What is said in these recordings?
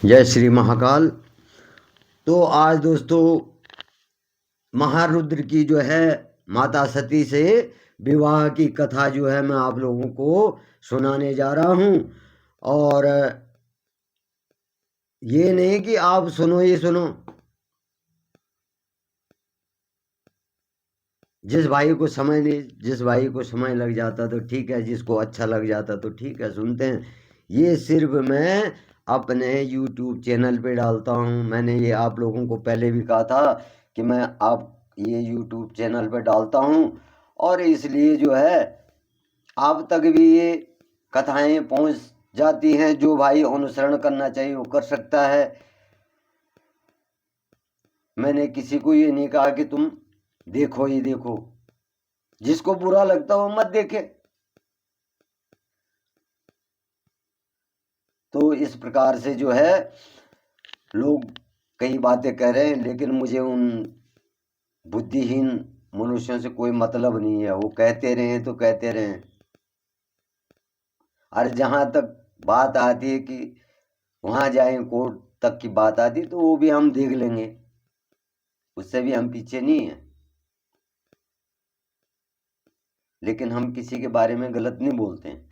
जय श्री महाकाल। तो आज दोस्तों महारुद्र की जो है माता सती से विवाह की कथा जो है मैं आप लोगों को सुनाने जा रहा हूँ। और ये नहीं कि आप सुनो ये सुनो, जिस भाई को समय लग जाता तो ठीक है, जिसको अच्छा लग जाता तो ठीक है, सुनते हैं। ये सिर्फ मैं अपने YouTube चैनल पे डालता हूँ। मैंने ये आप लोगों को पहले भी कहा था कि मैं आप ये YouTube चैनल पे डालता हूँ, और इसलिए जो है आप तक भी ये कथाएं पहुँच जाती हैं। जो भाई अनुसरण करना चाहिए वो कर सकता है। मैंने किसी को ये नहीं कहा कि तुम देखो ये देखो, जिसको बुरा लगता हो मत देखे। तो इस प्रकार से जो है लोग कई बातें कह रहे हैं, लेकिन मुझे उन बुद्धिहीन मनुष्यों से कोई मतलब नहीं है। वो कहते रहे तो कहते रहे। और जहां तक बात आती है कि वहां जाए, कोर्ट तक की बात आती, तो वो भी हम देख लेंगे, उससे भी हम पीछे नहीं है। लेकिन हम किसी के बारे में गलत नहीं बोलते हैं,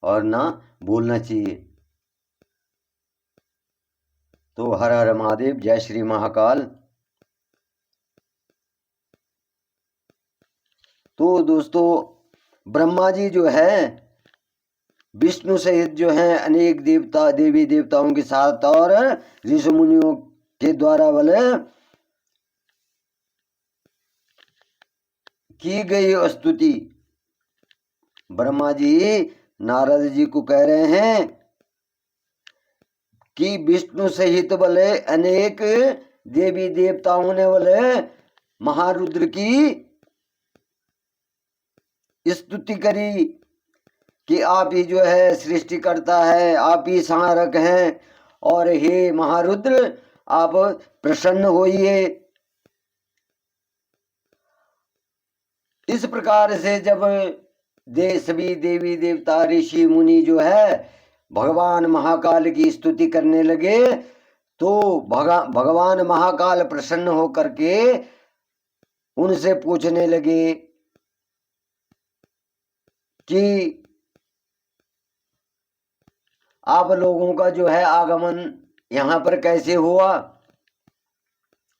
और ना बोलना चाहिए। तो हर हर महादेव, जय श्री महाकाल। तो दोस्तों ब्रह्मा जी जो है विष्णु सहित जो है अनेक देवी देवताओं के साथ और ऋषि मुनियों के द्वारा बोले की गई स्तुति। ब्रह्मा जी नारद जी को कह रहे हैं कि विष्णु सहित बोले अनेक देवी देवताओं ने बोले महारुद्र की स्तुति करी कि आप ही जो है सृष्टि करता है, आप ही संहारक हैं, और हे महारुद्र आप प्रसन्न होइए। इस प्रकार से जब सभी देवी देवता ऋषि मुनि जो है भगवान महाकाल की स्तुति करने लगे, तो भगवान महाकाल प्रसन्न होकर के उनसे पूछने लगे कि आप लोगों का जो है आगमन यहाँ पर कैसे हुआ,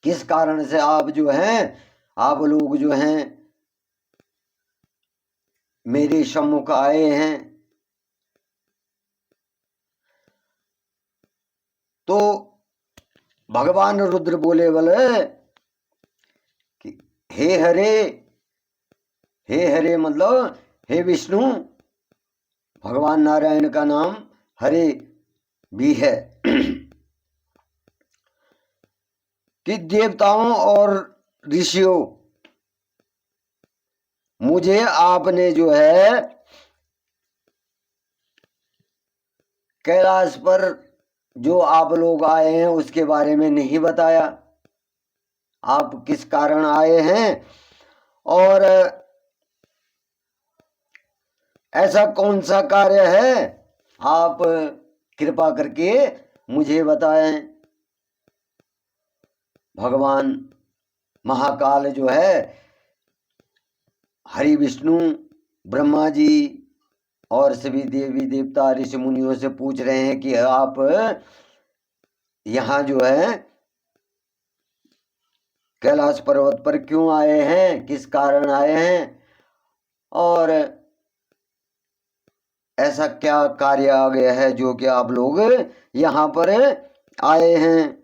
किस कारण से आप जो हैं आप लोग जो हैं मेरे सम्मुख आए हैं। तो भगवान रुद्र बोले कि हे हरे मतलब हे विष्णु। भगवान नारायण का नाम हरे भी है। कि देवताओं और ऋषियों, मुझे आपने जो है कैलाश पर जो आप लोग आए हैं उसके बारे में नहीं बताया। आप किस कारण आए हैं और ऐसा कौन सा कार्य है, आप कृपा करके मुझे बताएं। भगवान महाकाल जो है हरि विष्णु ब्रह्मा जी और सभी देवी देवता ऋषि मुनियों से पूछ रहे हैं कि आप यहाँ जो है कैलाश पर्वत पर क्यों आए हैं, किस कारण आए हैं, और ऐसा क्या कार्य आ गया है जो कि आप लोग यहाँ पर आए हैं।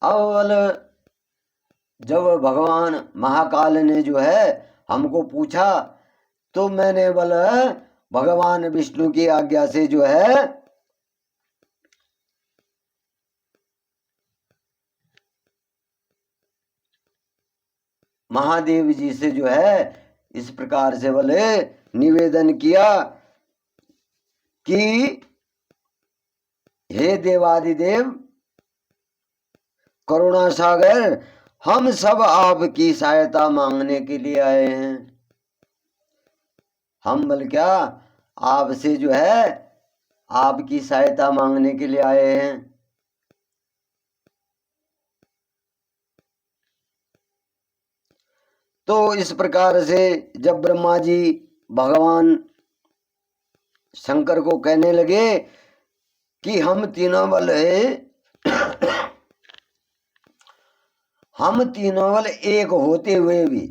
अब जब भगवान महाकाल ने जो है हमको पूछा, तो मैंने बोला भगवान विष्णु की आज्ञा से जो है महादेव जी से जो है इस प्रकार से बोले निवेदन किया कि हे देवादिदेव करुणा सागर, हम सब आपकी सहायता मांगने के लिए आए हैं। हम बल क्या आपसे जो है आपकी सहायता मांगने के लिए आए हैं। तो इस प्रकार से जब ब्रह्मा जी भगवान शंकर को कहने लगे कि हम तीनों बल हम तीनों बल एक होते हुए भी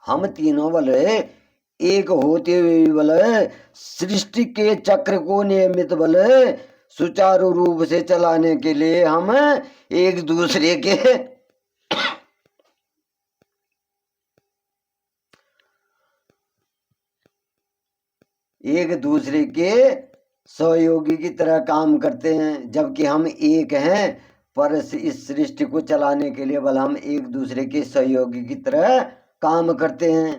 हम तीनों बल एक होते हुए भी बल सृष्टि के चक्र को नियमित बल सुचारू रूप से चलाने के लिए हम एक दूसरे के सहयोगी की तरह काम करते हैं। जबकि हम एक हैं पर इस सृष्टि को चलाने के लिए बल हम एक दूसरे के सहयोगी की तरह काम करते हैं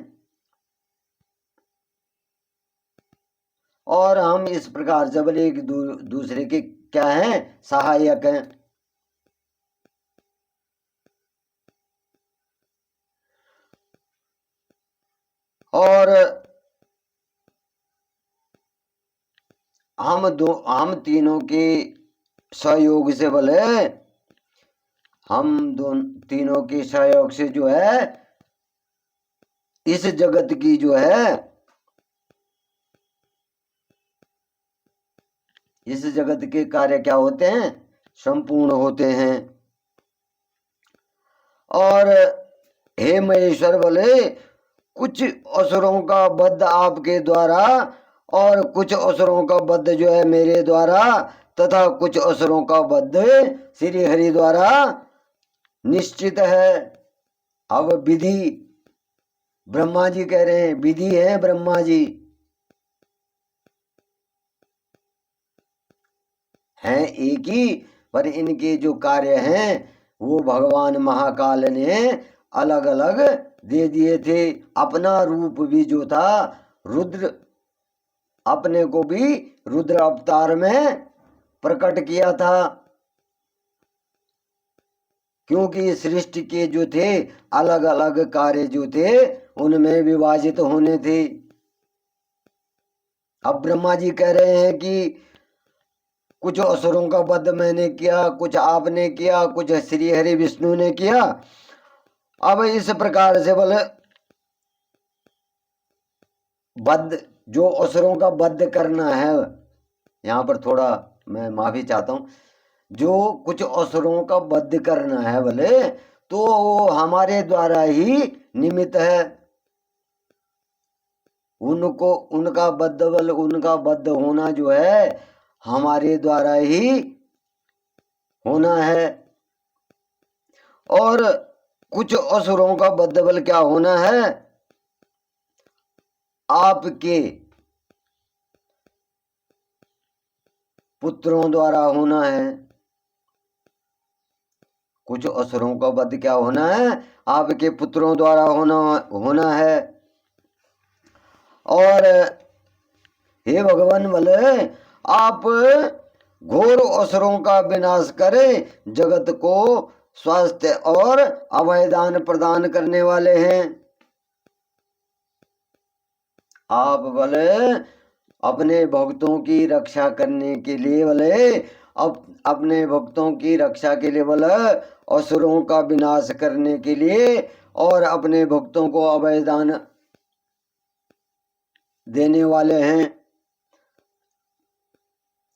और हम इस प्रकार से बल एक दूसरे के क्या हैं, सहायक हैं। और हम तीनों के सहयोग से बल हम तीनों के सहयोग से जो है इस जगत की जो है इस जगत के कार्य क्या होते हैं, संपूर्ण होते हैं। और हे महेश्वर बोले कुछ असुरों का वध आपके द्वारा और कुछ असुरों का वध जो है मेरे द्वारा तथा कुछ असुरों का वध श्री हरि द्वारा निश्चित है। अब विधि ब्रह्मा जी कह रहे हैं, विधि है ब्रह्मा जी हैं एक ही, पर इनके जो कार्य हैं वो भगवान महाकाल ने अलग अलग दे दिए थे। अपना रूप भी जो था रुद्र, अपने को भी रुद्र अवतार में प्रकट किया था, क्योंकि सृष्टि के जो थे अलग अलग कार्य जो थे उनमें विभाजित होने थे। अब ब्रह्मा जी कह रहे हैं कि कुछ असुरों का वध मैंने किया, कुछ आपने किया, कुछ श्री हरि विष्णु ने किया। अब इस प्रकार से बोले वध जो असुरों का वध करना है, यहाँ पर थोड़ा मैं माफी चाहता हूँ, जो कुछ असुरों का वध करना है बोले तो वो हमारे द्वारा ही निमित्त है। उनको उनका वध बल उनका वध होना जो है हमारे द्वारा ही होना है। और कुछ असुरों का वध बल क्या होना है, आपके पुत्रों द्वारा होना है। कुछ असुरों का वध क्या होना है, आपके पुत्रों द्वारा होना है। और हे भगवान बोले आप घोर असुरों का विनाश करें, जगत को स्वास्थ्य और अभयदान प्रदान करने वाले हैं। आप बोले अपने भक्तों की रक्षा करने के लिए बोले अपने भक्तों की रक्षा के लिए बोले असुरों का विनाश करने के लिए और अपने भक्तों को अभयदान देने वाले हैं।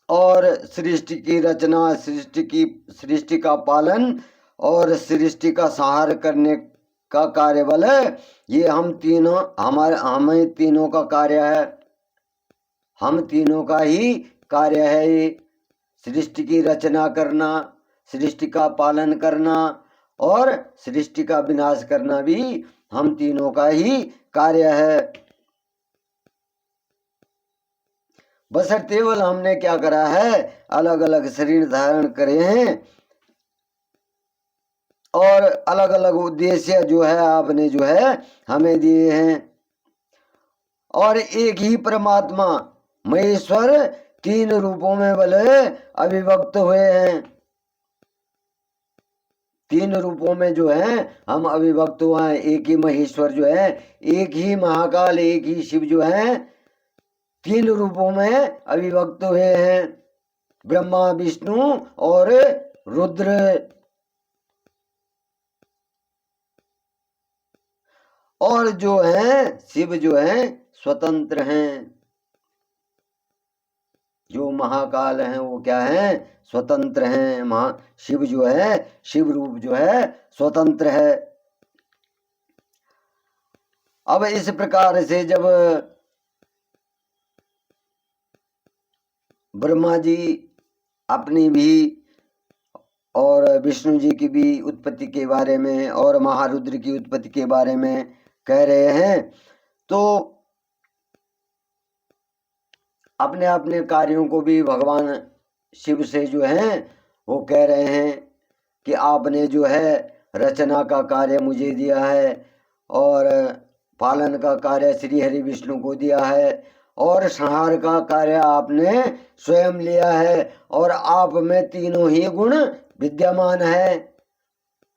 और सृष्टि की रचना, सृष्टि का पालन और सृष्टि का संहार करने का कार्य बल है। ये हम हमें तीनों का कार्य है, हम तीनों का ही कार्य है। ये सृष्टि की रचना करना, सृष्टि का पालन करना और सृष्टि का विनाश करना भी हम तीनों का ही कार्य है। बशर्ते केवल हमने क्या करा है, अलग अलग शरीर धारण करे हैं और अलग अलग उद्देश्य जो है आपने जो है हमें दिए हैं। और एक ही परमात्मा महेश्वर तीन रूपों में भले अभिव्यक्त हुए हैं। तीन रूपों में जो है हम अभिव्यक्त हुए हैं। एक ही महेश्वर जो है, एक ही महाकाल, एक ही शिव जो है तीन रूपों में अभिव्यक्त हुए हैं, ब्रह्मा विष्णु और रुद्र। और जो है शिव जो है स्वतंत्र हैं। जो महाकाल हैं वो क्या है, स्वतंत्र हैं। शिव जो है, शिव रूप जो है स्वतंत्र है। अब इस प्रकार से जब ब्रह्मा जी अपनी भी और विष्णु जी की भी उत्पत्ति के बारे में और महारुद्र की उत्पत्ति के बारे में कह रहे हैं, तो अपने अपने कार्यों को भी भगवान शिव से जो है वो कह रहे हैं कि आपने जो है रचना का कार्य मुझे दिया है और पालन का कार्य श्री हरि विष्णु को दिया है और संहार का कार्य आपने स्वयं लिया है। और आप में तीनों ही गुण विद्यमान है।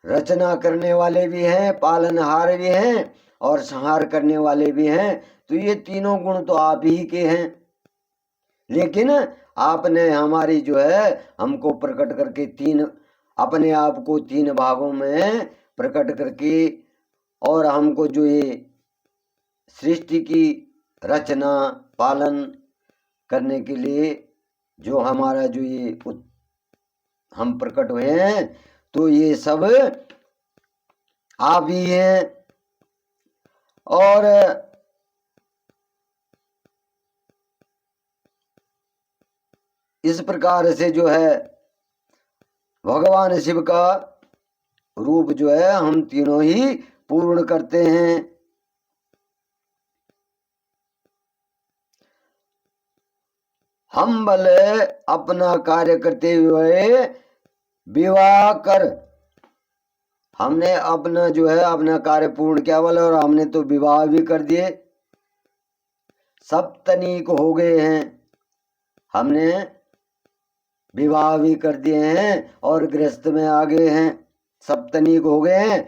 रचना करने वाले भी हैं, पालनहार भी हैं और संहार करने वाले भी हैं। तो ये तीनों गुण तो आप ही के हैं, लेकिन आपने हमारी जो है हमको प्रकट करके तीन, अपने आप को तीन भागों में प्रकट करके और हमको जो ये सृष्टि की रचना पालन करने के लिए जो हमारा जो ये हम प्रकट हुए हैं, तो ये सब आप ही हैं। और इस प्रकार से जो है भगवान शिव का रूप जो है हम तीनों ही पूर्ण करते हैं। हम भले अपना कार्य करते हुए विवाह कर, हमने अपना जो है अपना कार्य पूर्ण किया बोले और हमने तो विवाह भी कर दिए, सप्तनीक हो गए हैं, हमने विवाह भी कर दिए हैं और गृहस्थ में आ गए हैं, सप्तनीक हो गए हैं।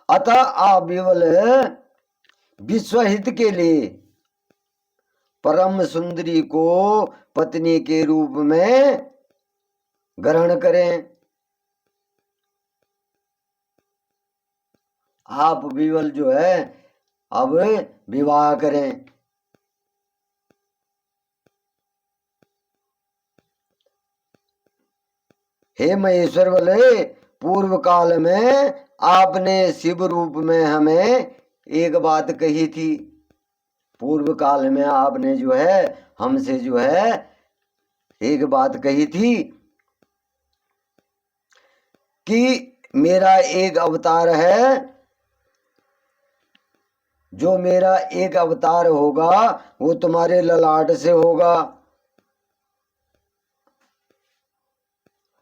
अतः आप केवल विश्वहित के लिए परम सुंदरी को पत्नी के रूप में ग्रहण करें। आप विवल जो है अब विवाह करें। हे महेश्वर बोले, पूर्व काल में आपने शिव रूप में हमें एक बात कही थी। पूर्व काल में आपने जो है हमसे जो है एक बात कही थी कि मेरा एक अवतार है, जो मेरा एक अवतार होगा वो तुम्हारे ललाट से होगा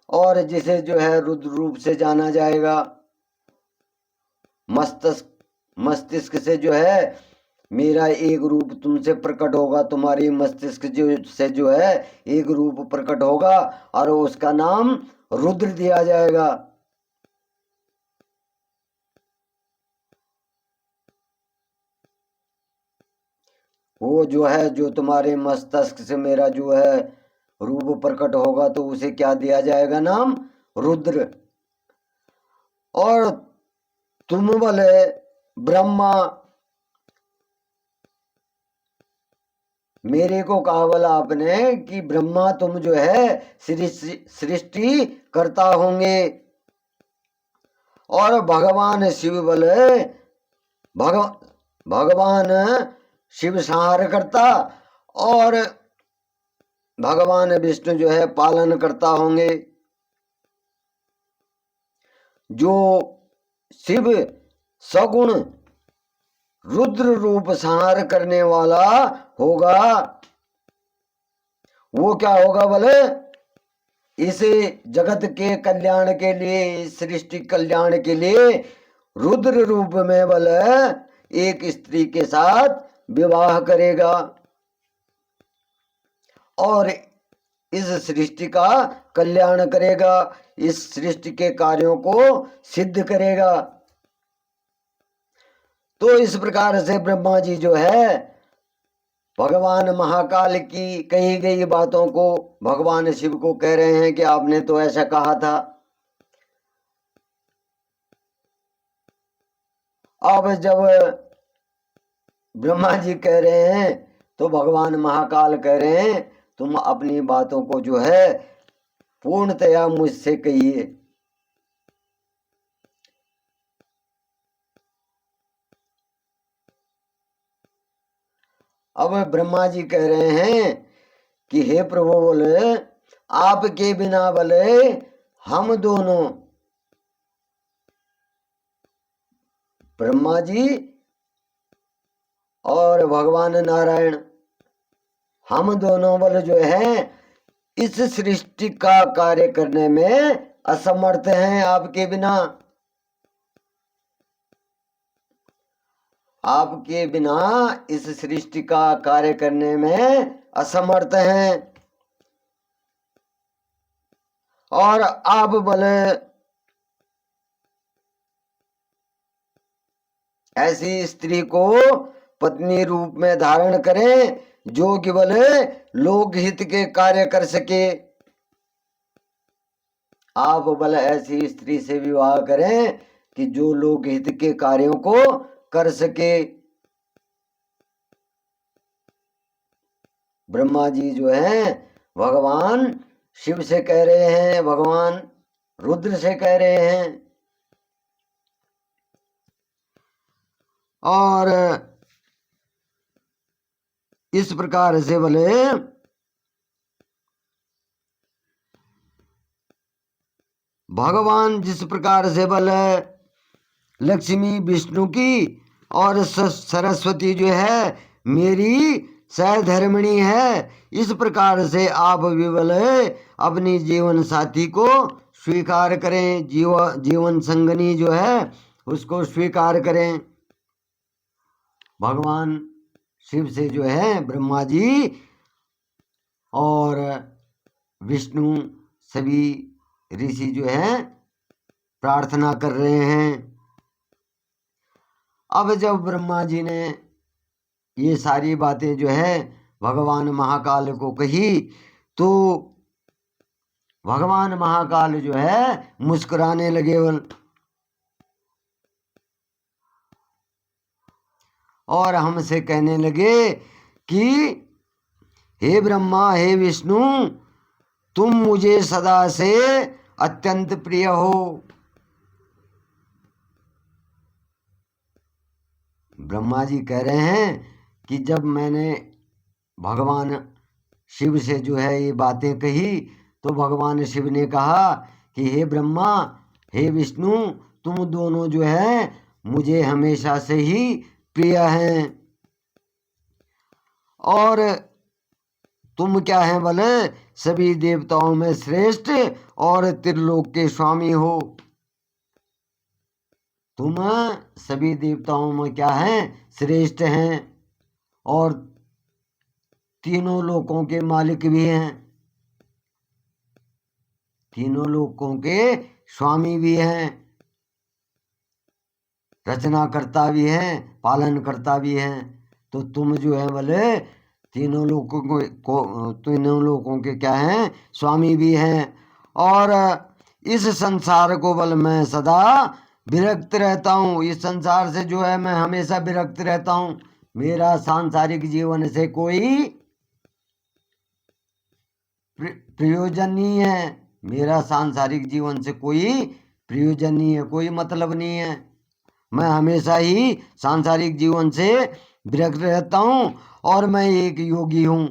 और जिसे जो है रुद्र रूप से जाना जाएगा। मस्तिष्क से जो है मेरा एक रूप तुमसे प्रकट होगा, तुम्हारी मस्तिष्क से जो है एक रूप प्रकट होगा और उसका नाम रुद्र दिया जाएगा। वो जो है जो तुम्हारे मस्तिष्क से मेरा जो है रूप प्रकट होगा तो उसे क्या दिया जाएगा, नाम रुद्र। और तुम बोले ब्रह्मा, मेरे को कहा बोला आपने कि ब्रह्मा तुम जो है सृष्टि करता होंगे और भगवान शिव बोले भगवान शिव संहार करता और भगवान विष्णु जो है पालन करता होंगे। जो शिव सगुण रुद्र रूप संहार करने वाला होगा वो क्या होगा बोले, इस जगत के कल्याण के लिए, सृष्टि कल्याण के लिए रुद्र रूप में बोले एक स्त्री के साथ विवाह करेगा और इस सृष्टि का कल्याण करेगा, इस सृष्टि के कार्यों को सिद्ध करेगा। तो इस प्रकार से ब्रह्मा जी जो है भगवान महाकाल की कही गई बातों को भगवान शिव को कह रहे हैं कि आपने तो ऐसा कहा था। अब जब ब्रह्मा जी कह रहे हैं तो भगवान महाकाल कह रहे हैं तुम अपनी बातों को जो है पूर्णतया मुझसे कहिए। अब ब्रह्मा जी कह रहे हैं कि हे प्रभु बोले आपके बिना बोले हम दोनों, ब्रह्मा जी और भगवान नारायण, हम दोनों बल जो है इस सृष्टि का कार्य करने में असमर्थ हैं आपके बिना। आपके बिना इस सृष्टि का कार्य करने में असमर्थ हैं। और आप बोले ऐसी स्त्री को पत्नी रूप में धारण करें जो कि बोले लोकहित के कार्य कर सके। आप बोले ऐसी स्त्री से विवाह करें कि जो लोकहित के कार्यों को कर सके। ब्रह्मा जी जो हैं भगवान शिव से कह रहे हैं, भगवान रुद्र से कह रहे हैं। और इस प्रकार से बोले भगवान जिस प्रकार से बोले लक्ष्मी विष्णु की और सरस्वती जो है मेरी सहधर्मिणी है, इस प्रकार से आप भी बोले अपनी जीवन साथी को स्वीकार करें, जीवन संगनी जो है उसको स्वीकार करें। भगवान शिव से जो है ब्रह्मा जी और विष्णु सभी ऋषि जो है प्रार्थना कर रहे हैं। अब जब ब्रह्मा जी ने ये सारी बातें जो है भगवान महाकाल को कही तो भगवान महाकाल जो है मुस्कुराने लगे और हमसे कहने लगे कि हे ब्रह्मा हे विष्णु तुम मुझे सदा से अत्यंत प्रिय हो। ब्रह्मा जी कह रहे हैं कि जब मैंने भगवान शिव से जो है ये बातें कही तो भगवान शिव ने कहा कि हे ब्रह्मा हे विष्णु तुम दोनों जो है मुझे हमेशा से ही प्रिय हैं और तुम क्या हैं बोले सभी देवताओं में श्रेष्ठ और त्रिलोक के स्वामी हो। तुम सभी देवताओं में क्या हैं श्रेष्ठ हैं और तीनों लोकों के मालिक भी हैं, तीनों लोकों के स्वामी भी हैं, रचनाकर्ता भी हैं, पालन करता भी हैं। तो तुम जो है बोले तीनों लोकों के क्या हैं स्वामी भी हैं। और इस संसार को बल मैं सदा विरक्त रहता हूँ, इस संसार से जो है मैं हमेशा विरक्त रहता हूँ। मेरा सांसारिक जीवन से कोई प्रयोजन नहीं है, मेरा सांसारिक जीवन से कोई प्रयोजन नहीं है, कोई मतलब नहीं है। मैं हमेशा ही सांसारिक जीवन से विरक्त रहता हूँ और मैं एक योगी हूँ।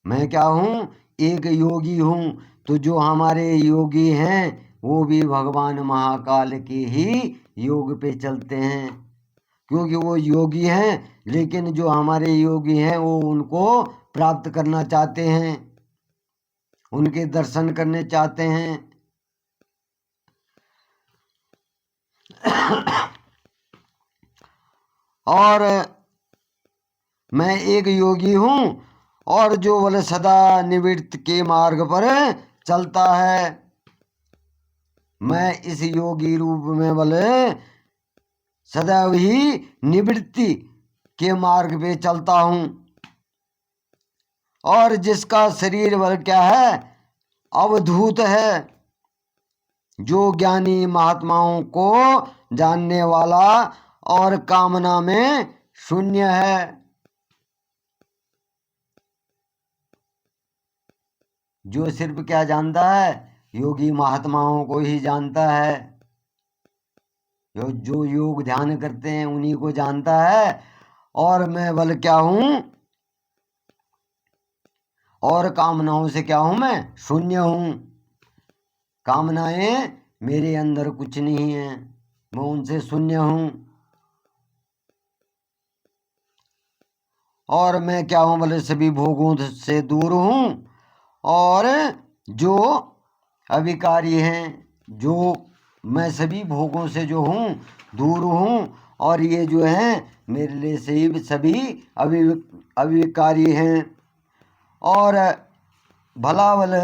मैं क्या हूँ एक योगी हूँ। तो जो हमारे योगी हैं वो भी भगवान महाकाल के ही योग पे चलते हैं, क्योंकि वो योगी हैं। लेकिन जो हमारे योगी हैं वो उनको प्राप्त करना चाहते हैं, उनके दर्शन करने चाहते हैं। और मैं एक योगी हूँ और जो बोले सदा निवृत्त के मार्ग पर चलता है। मैं इस योगी रूप में बोले सदैव ही निवृत्ति के मार्ग पे चलता हूँ। और जिसका शरीर बल क्या है, अवधूत है, जो ज्ञानी महात्माओं को जानने वाला और कामना में शून्य है। जो सिर्फ क्या जानता है, योगी महात्माओं को ही जानता है। जो योग ध्यान करते हैं उन्हीं को जानता है। और मैं बल क्या हूं, और कामनाओं से क्या हूं, मैं शून्य हूं। कामनाएं मेरे अंदर कुछ नहीं है, मैं उनसे शून्य हूं। और मैं क्या हूं, बोले सभी भोगों से दूर हूं। और जो अविकारी हैं, जो मैं सभी भोगों से जो हूं दूर हूं। और ये जो हैं मेरे लिए से सभी अविकारी हैं। और भला भले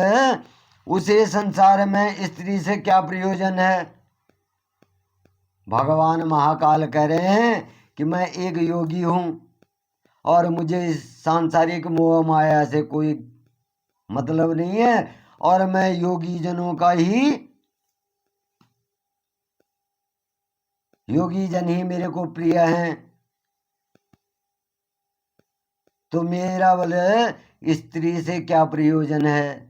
उसे संसार में स्त्री से क्या प्रयोजन है। भगवान महाकाल कह रहे हैं कि मैं एक योगी हूं और मुझे इस सांसारिक मोह माया से कोई मतलब नहीं है। और मैं योगी जनों का ही, योगी जन ही मेरे को प्रिय हैं। तो मेरा बोले स्त्री से क्या प्रयोजन है।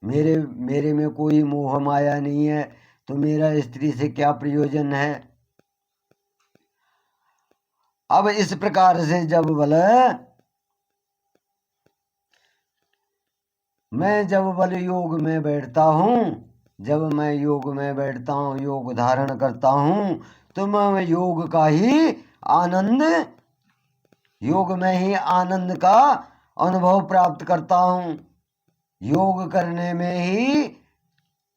मेरे में कोई मोह माया नहीं है, तो मेरा स्त्री से क्या प्रयोजन है। अब इस प्रकार से जब बोले मैं जब बल योग में बैठता हूँ, जब मैं योग में बैठता हूँ, योग धारण करता हूँ, तो मैं योग का ही आनंद, योग में ही आनंद का अनुभव प्राप्त करता हूँ। योग करने में ही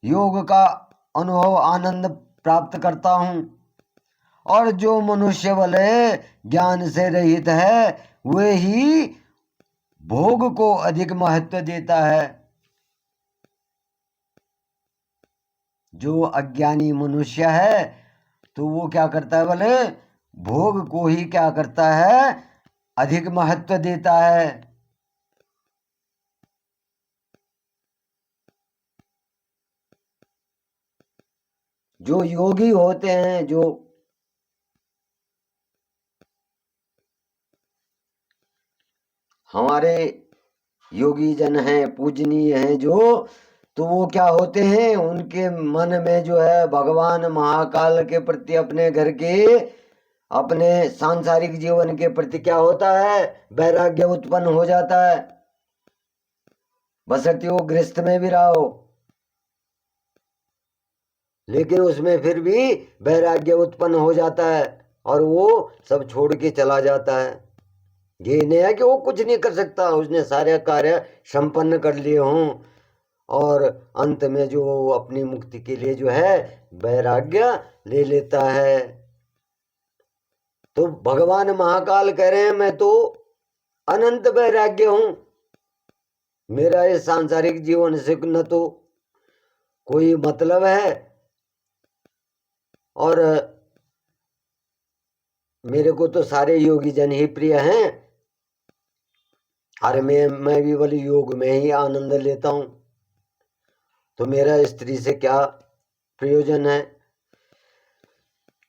योग का अनुभव आनंद प्राप्त करता हूँ। और जो मनुष्य बोले ज्ञान से रहित है, वे ही भोग को अधिक महत्व देता है। जो अज्ञानी मनुष्य है तो वो क्या करता है, बोले भोग को ही क्या करता है, अधिक महत्व देता है। जो योगी होते हैं, जो हमारे योगी जन हैं, पूजनीय हैं, जो तो वो क्या होते हैं, उनके मन में जो है भगवान महाकाल के प्रति, अपने घर के, अपने सांसारिक जीवन के प्रति क्या होता है, वैराग्य उत्पन्न हो जाता है। बशर्ते वो गृहस्थ में भी रहा हो, लेकिन उसमें फिर भी वैराग्य उत्पन्न हो जाता है और वो सब छोड़ के चला जाता है। ये नहीं है कि वो कुछ नहीं कर सकता, उसने सारे कार्य संपन्न कर लिए हों और अंत में जो अपनी मुक्ति के लिए जो है वैराग्य ले लेता है। तो भगवान महाकाल कह रहे हैं मैं तो अनंत वैराग्य हूं, मेरा इस सांसारिक जीवन से न तो कोई मतलब है और मेरे को तो सारे योगी जन ही प्रिय हैं। और मैं भी बोले योग में ही आनंद लेता हूं, तो मेरा स्त्री से क्या प्रयोजन है।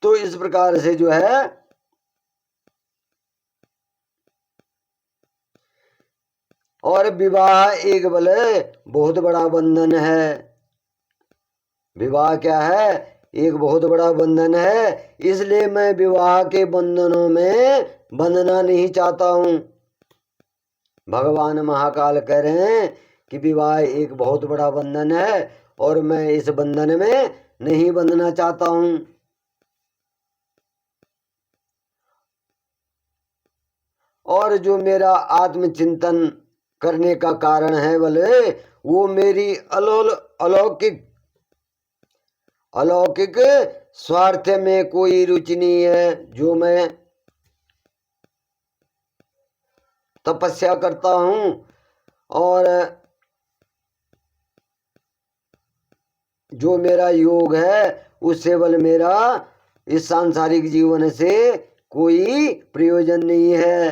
तो इस प्रकार से जो है और विवाह एक बोले बहुत बड़ा बंधन है। विवाह क्या है, एक बहुत बड़ा बंधन है, इसलिए मैं विवाह के बंधनों में बंधना नहीं चाहता हूं। भगवान महाकाल कह रहे हैं कि विवाह एक बहुत बड़ा बंधन है और मैं इस बंधन में नहीं बंधना चाहता हूं। और जो मेरा आत्मचिंतन करने का कारण है बोले वो मेरी अलौकिक स्वार्थ में कोई रुचि नहीं है। जो मैं तपस्या करता हूँ और जो मेरा योग है उससे बल मेरा इस सांसारिक जीवन से कोई प्रयोजन नहीं है,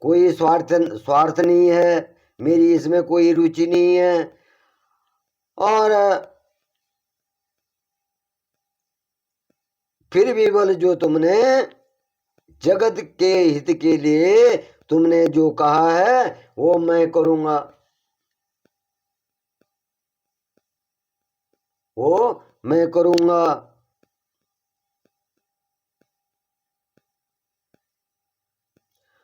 कोई स्वार्थ नहीं है, मेरी इसमें कोई रुचि नहीं है। और फिर भी बल जो तुमने जगत के हित के लिए तुमने जो कहा है वो मैं करूंगा, वो मैं करूंगा।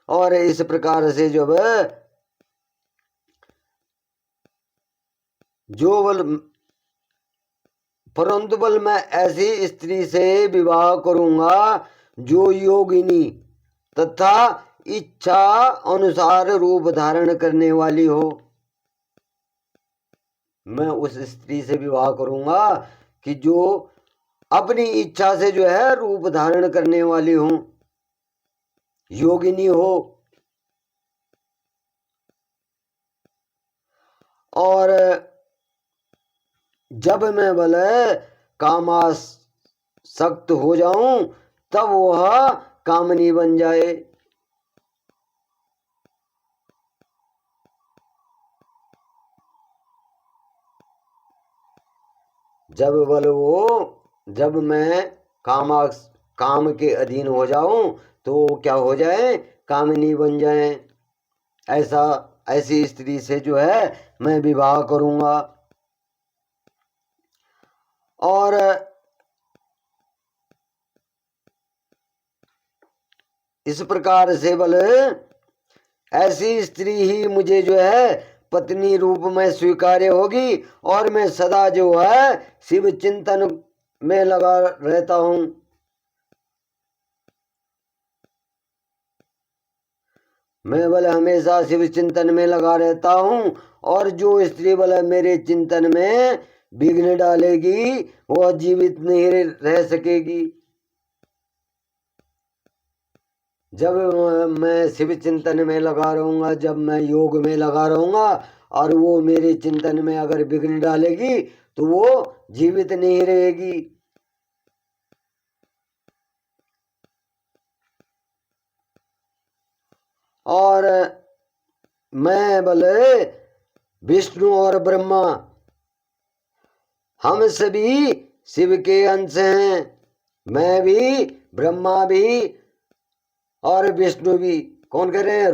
और इस प्रकार से जब जो बल परंतु बल मैं ऐसी स्त्री से विवाह करूंगा जो योगिनी तथा इच्छा अनुसार रूप धारण करने वाली हो। मैं उस स्त्री से विवाह करूंगा कि जो अपनी इच्छा से जो है रूप धारण करने वाली हो, योगिनी हो। और जब मैं बल कामासक्त हो जाऊं तब वह कामनी बन जाए। जब मैं काम के अधीन हो जाऊं तो क्या हो जाए, कामिनी बन जाए। ऐसी स्त्री से जो है मैं विवाह करूंगा। और इस प्रकार से बल ऐसी स्त्री ही मुझे जो है पत्नी रूप में स्वीकार्य होगी और मैं सदा जो है शिव चिंतन में लगा रहता हूं। मैं बल हमेशा शिव चिंतन में लगा रहता हूं और जो स्त्री बल मेरे चिंतन में विघ्न डालेगी वह जीवित नहीं रह सकेगी। जब मैं शिव चिंतन में लगा रहूंगा, जब मैं योग में लगा रहूंगा और वो मेरे चिंतन में अगर विघ्न डालेगी तो वो जीवित नहीं रहेगी। और मैं बोले विष्णु और ब्रह्मा हम सभी शिव के अंश हैं। मैं भी, ब्रह्मा भी और विष्णु भी। कौन कह रहे हैं?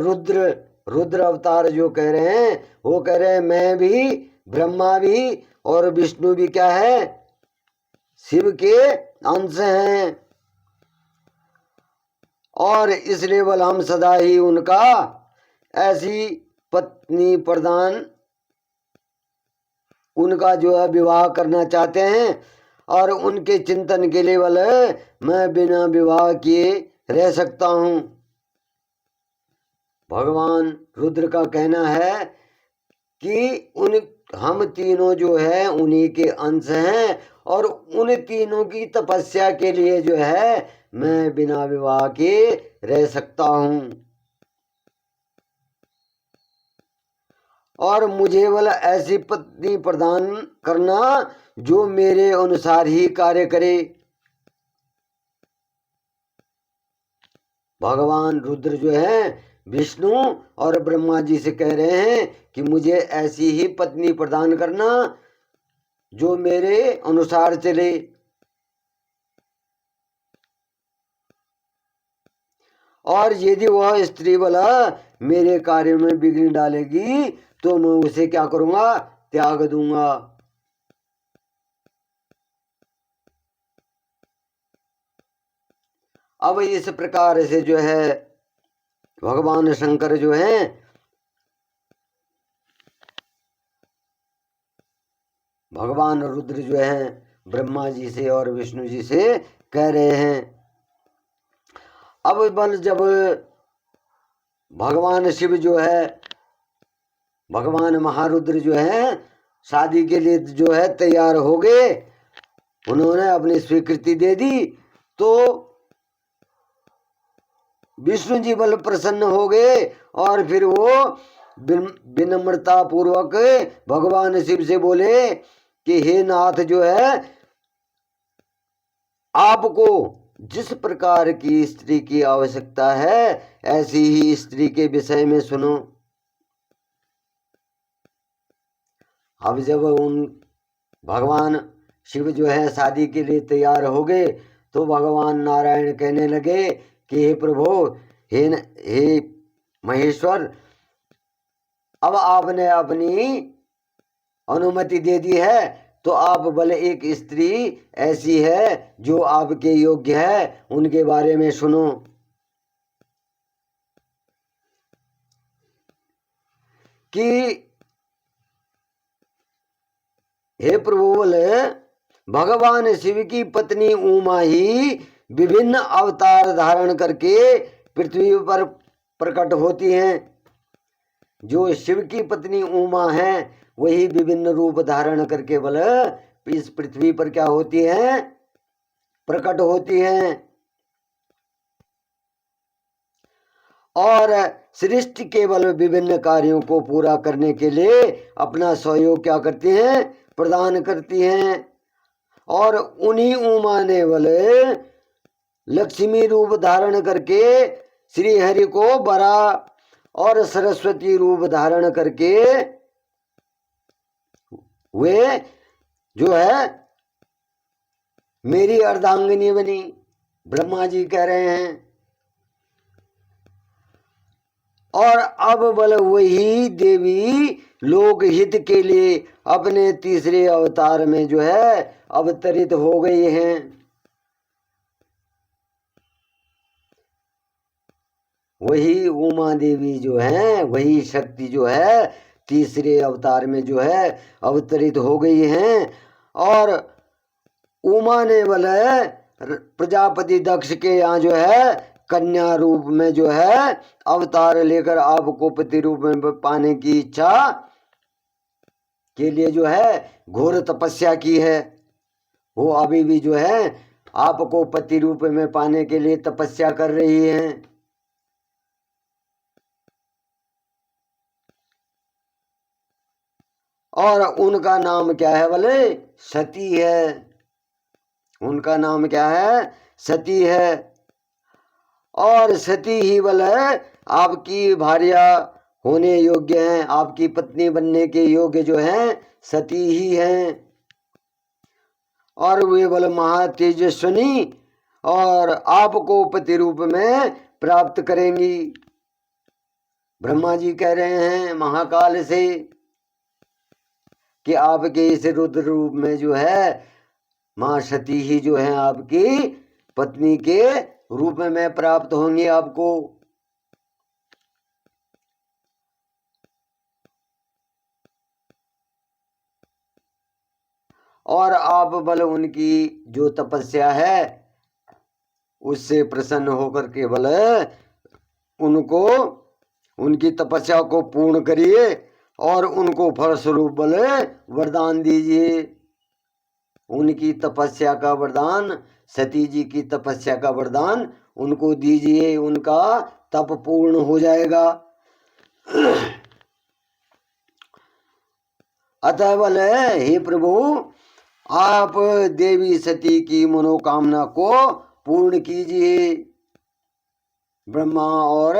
रुद्र अवतार जो कह रहे हैं वो कह रहे हैं मैं भी, ब्रह्मा भी और विष्णु भी क्या है, शिव के अंश हैं। और इसलिए बल हम सदा ही उनका ऐसी पत्नी प्रदान उनका जो है विवाह करना चाहते हैं। और उनके चिंतन के लिए बल मैं बिना विवाह किए रह सकता हूं। भगवान रुद्र का कहना है कि हम तीनों जो है उन्हीं के अंश हैं और उन तीनों की तपस्या के लिए जो है मैं बिना विवाह के रह सकता हूं। और मुझे वाला ऐसी पत्नी प्रदान करना जो मेरे अनुसार ही कार्य करे। भगवान रुद्र जो है विष्णु और ब्रह्मा जी से कह रहे हैं कि मुझे ऐसी ही पत्नी प्रदान करना जो मेरे अनुसार चले। और यदि वह स्त्री वाला मेरे कार्य में विघ्न डालेगी तो मैं उसे क्या करूंगा, त्याग दूंगा। अब इस प्रकार से जो है भगवान शंकर जो हैं भगवान रुद्र जो हैं ब्रह्मा जी से और विष्णु जी से कह रहे हैं। अब बल जब भगवान शिव जो है, भगवान महारुद्र जो है शादी के लिए जो है तैयार हो गए उन्होंने अपनी स्वीकृति दे दी तो विष्णु जी बल प्रसन्न हो गए और फिर वो विनम्रता पूर्वक भगवान शिव से बोले कि हे नाथ, जो है आपको जिस प्रकार की स्त्री की आवश्यकता है ऐसी ही स्त्री के विषय में सुनो। अब जब उन भगवान शिव जो है शादी के लिए तैयार हो गए तो भगवान नारायण कहने लगे कि हे प्रभु, हे महेश्वर, अब आपने अपनी अनुमति दे दी है तो आप भले एक स्त्री ऐसी है जो आपके योग्य है उनके बारे में सुनो। कि हे प्रभु, बोले भगवान शिव की पत्नी उमा ही विभिन्न अवतार धारण करके पृथ्वी पर प्रकट होती हैं। जो शिव की पत्नी उमा है वही विभिन्न रूप धारण करके बल इस पृथ्वी पर क्या होती हैं, प्रकट होती हैं। और सृष्टि केवल विभिन्न कार्यों को पूरा करने के लिए अपना सहयोग क्या करती हैं, प्रदान करती हैं। और उन्हीं उमा ने बोले लक्ष्मी रूप धारण करके श्री हरि को बरा और सरस्वती रूप धारण करके वे जो है मेरी अर्धांगिनी बनी, ब्रह्मा जी कह रहे हैं। और अब बल वही देवी लोक हित के लिए अपने तीसरे अवतार में जो है अवतरित हो गई हैं। वही उमा देवी जो है, वही शक्ति जो है तीसरे अवतार में जो है अवतरित हो गई हैं। और उमा ने बोले प्रजापति दक्ष के यहाँ जो है कन्या रूप में जो है अवतार लेकर आपको पति रूप में पाने की इच्छा के लिए जो है घोर तपस्या की है। वो अभी भी जो है आपको पति रूप में पाने के लिए तपस्या कर रही हैं। और उनका नाम क्या है बोले, सती है। उनका नाम क्या है, सती है। और सती ही बोले आपकी भार्या होने योग्य हैं, आपकी पत्नी बनने के योग्य जो हैं सती ही हैं। और वे बोले महातेजस्विनी और आपको पति रूप में प्राप्त करेंगी। ब्रह्मा जी कह रहे हैं महाकाल से कि आपके इस रुद्र रूप में जो है माँ सती ही जो है आपकी पत्नी के रूप में प्राप्त होंगी आपको। और आप बल उनकी जो तपस्या है उससे प्रसन्न होकर के बल उनको उनकी तपस्या को पूर्ण करिए और उनको फलस्वरूप बल वरदान दीजिए। उनकी तपस्या का वरदान, सती जी की तपस्या का वरदान उनको दीजिए, उनका तप पूर्ण हो जाएगा। अतः बल हे प्रभु, आप देवी सती की मनोकामना को पूर्ण कीजिए। ब्रह्मा और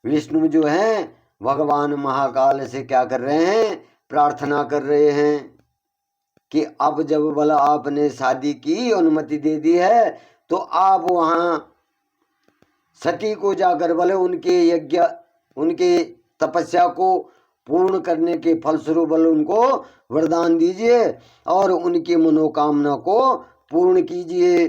विष्णु जो हैं भगवान महाकाल से क्या कर रहे हैं, प्रार्थना कर रहे हैं कि अब जब भला आपने शादी की अनुमति दे दी है तो आप वहां सती को जाकर भले उनके यज्ञ, उनके तपस्या को पूर्ण करने के फलस्वरूप बल उनको वरदान दीजिए और उनकी मनोकामना को पूर्ण कीजिए।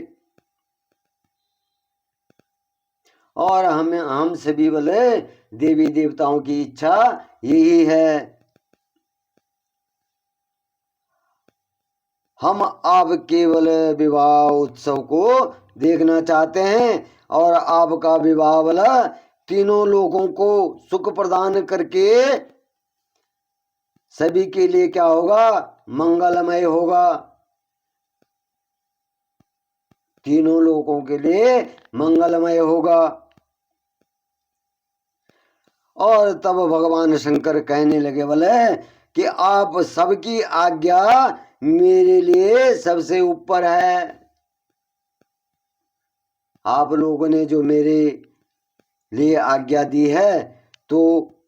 और हम सभी बोले देवी देवताओं की इच्छा यही है। हम आप केवल विवाह उत्सव को देखना चाहते हैं और आपका विवाह वाला तीनों लोगों को सुख प्रदान करके सभी के लिए क्या होगा, मंगलमय होगा। तीनों लोगों के लिए मंगलमय होगा। और तब भगवान शंकर कहने लगे, बोले कि आप सबकी आज्ञा मेरे लिए सबसे ऊपर है। आप लोगों ने जो मेरे लिए आज्ञा दी है तो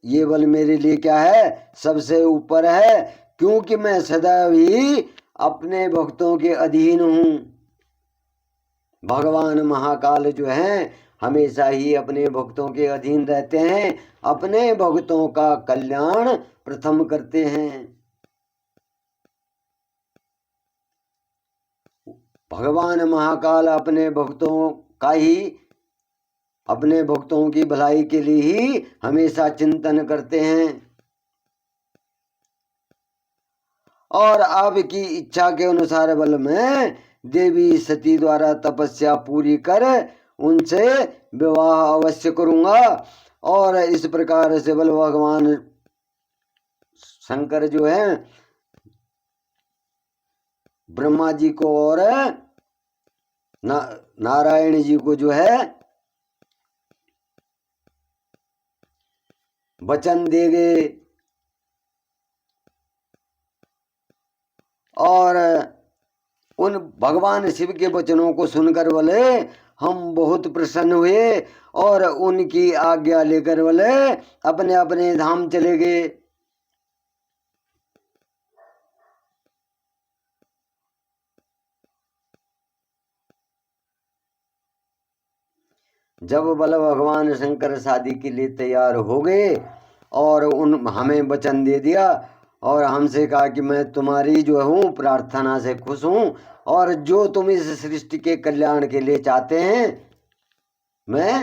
ये बल मेरे लिए क्या है, सबसे ऊपर है, क्योंकि मैं सदैव ही अपने भक्तों के अधीन हूँ। भगवान महाकाल जो हैं हमेशा ही अपने भक्तों के अधीन रहते हैं, अपने भक्तों का कल्याण प्रथम करते हैं। भगवान महाकाल अपने भक्तों का ही, अपने भक्तों की भलाई के लिए ही हमेशा चिंतन करते हैं। और आपकी इच्छा के अनुसार बल में देवी सती द्वारा तपस्या पूरी कर उनसे विवाह अवश्य करूंगा। और इस प्रकार से बल भगवान शंकर जो है ब्रह्मा जी को और नारायण जी को जो है वचन देंगे। और उन भगवान शिव के वचनों को सुनकर बोले हम बहुत प्रसन्न हुए और उनकी आज्ञा लेकर बोले अपने अपने धाम चले गए। जब बल भगवान शंकर शादी के लिए तैयार हो गए और उन हमें वचन दे दिया और हमसे कहा कि मैं तुम्हारी जो हूँ प्रार्थना से खुश हूँ और जो तुम इस सृष्टि के कल्याण के लिए चाहते हैं मैं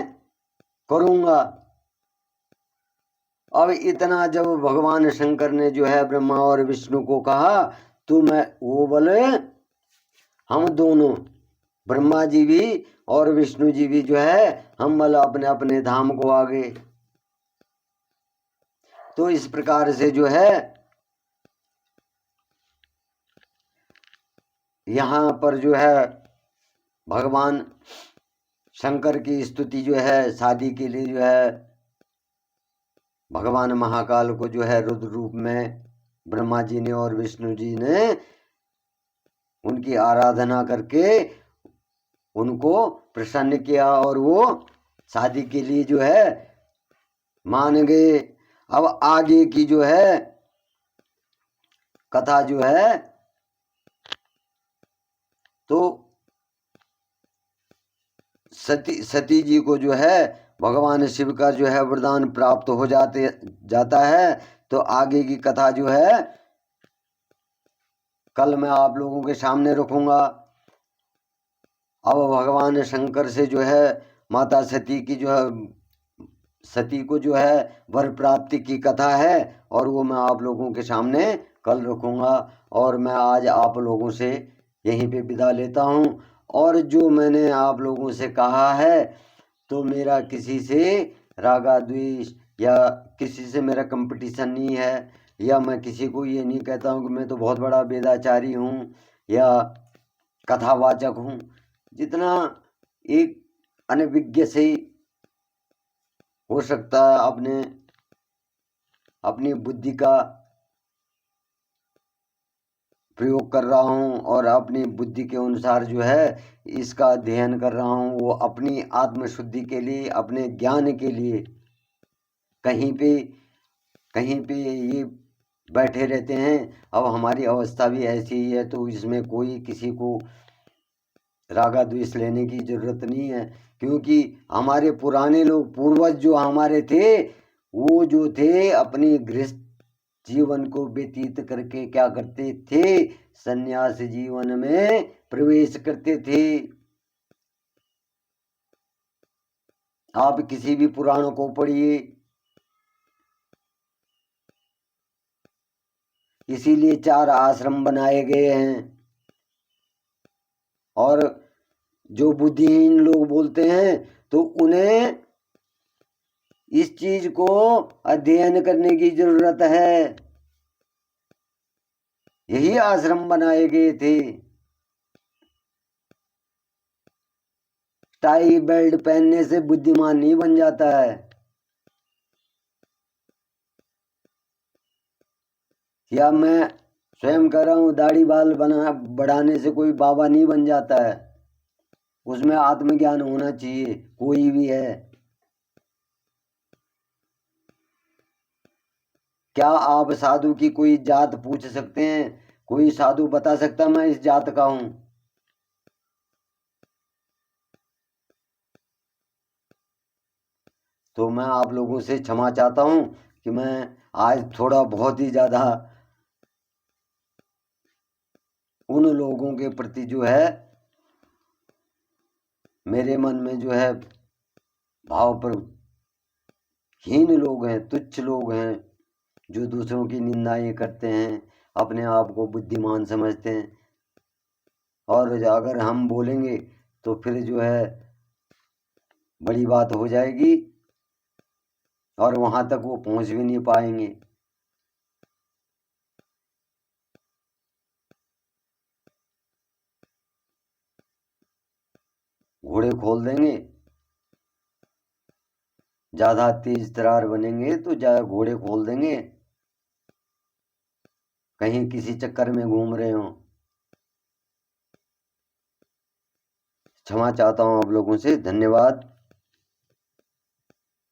करूँगा। अब इतना जब भगवान शंकर ने जो है ब्रह्मा और विष्णु को कहा तो मैं वो बोले हम दोनों ब्रह्मा जी भी और विष्णु जी भी जो है हम मतलब अपने अपने धाम को आ गए। तो इस प्रकार से जो है यहाँ पर जो है भगवान शंकर की स्तुति जो है शादी के लिए जो है भगवान महाकाल को जो है रुद्र रूप में ब्रह्मा जी ने और विष्णु जी ने उनकी आराधना करके उनको प्रसन्न किया और वो शादी के लिए जो है मान गए। अब आगे की जो है कथा जो है तो सती जी को जो है भगवान शिव का जो है वरदान प्राप्त हो जाता है। तो आगे की कथा जो है कल मैं आप लोगों के सामने रखूंगा। अब भगवान शंकर से जो है माता सती की जो है सती को जो है वर प्राप्ति की कथा है और वो मैं आप लोगों के सामने कल रखूंगा। और मैं आज आप लोगों से यहीं पे विदा लेता हूँ। और जो मैंने आप लोगों से कहा है तो मेरा किसी से रागा द्वेष या किसी से मेरा कंपटीशन नहीं है, या मैं किसी को ये नहीं कहता हूँ कि मैं तो बहुत बड़ा वेदाचारी हूँ या कथावाचक हूँ। जितना एक अनभिज्ञ से हो सकता है अपनी बुद्धि का प्रयोग कर रहा हूँ और अपनी बुद्धि के अनुसार जो है इसका अध्ययन कर रहा हूँ, वो अपनी आत्मशुद्धि के लिए अपने ज्ञान के लिए कहीं पे ये बैठे रहते हैं। अब हमारी अवस्था भी ऐसी ही है तो इसमें कोई किसी को रागा द्वेष लेने की जरूरत नहीं है, क्योंकि हमारे पुराने लोग पूर्वज जो हमारे थे वो जो थे अपनी गृहस्थ जीवन को व्यतीत करके क्या करते थे, संन्यास जीवन में प्रवेश करते थे। आप किसी भी पुराण को पढ़िए, इसीलिए 4 आश्रम बनाए गए हैं। और जो बुद्धिहीन लोग बोलते हैं तो उन्हें इस चीज को अध्ययन करने की जरूरत है। यही आश्रम बनाए गए थे। टाई बेल्ट पहनने से बुद्धिमान नहीं बन जाता है, या मैं स्वयं कर रहा हूँ दाढ़ी बाल बढ़ाने से कोई बाबा नहीं बन जाता है। उसमें आत्मज्ञान होना चाहिए, कोई भी है। क्या आप साधु की कोई जात पूछ सकते हैं? कोई साधु बता सकता मैं इस जात का हूं? तो मैं आप लोगों से क्षमा चाहता हूं कि मैं आज थोड़ा बहुत ही ज़्यादा उन लोगों के प्रति जो है मेरे मन में जो है भाव पर हीन लोग हैं, तुच्छ लोग हैं, जो दूसरों की निंदाएं करते हैं, अपने आप को बुद्धिमान समझते हैं। और अगर हम बोलेंगे तो फिर जो है बड़ी बात हो जाएगी और वहां तक वो पहुंच भी नहीं पाएंगे। घोड़े खोल देंगे, ज़्यादा तेज तरार बनेंगे तो ज़्यादा घोड़े खोल देंगे, कहीं किसी चक्कर में घूम रहे हों। क्षमा चाहता हूँ आप लोगों से, धन्यवाद।